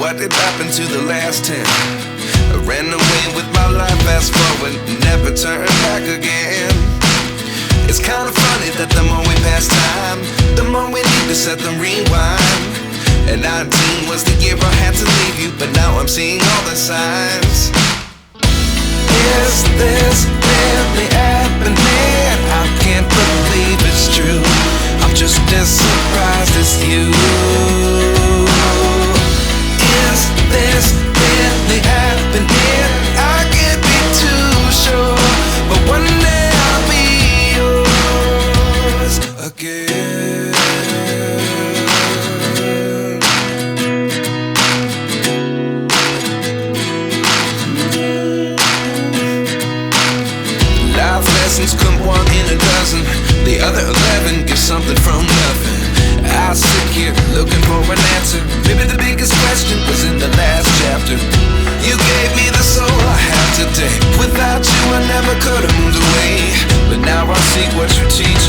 what did happen to the last 10? I ran away with my life, fast forward, never turn back again. It's kind of funny that the more we pass time, the more we need to set them rewind. And 19 was the year I had to leave you, but now I'm seeing all the signs. Is this really happening? I can't believe it's true. I'm just as surprised as you. Is this really happening? I can't be too sure, but one day I'll be yours again. Life lessons come one in a dozen. The other 11 get something from nothing. I sit here looking for an answer. Maybe the biggest question was in the last chapter. You gave me the soul I have today. Without you I never could have moved away, but now I see what you teach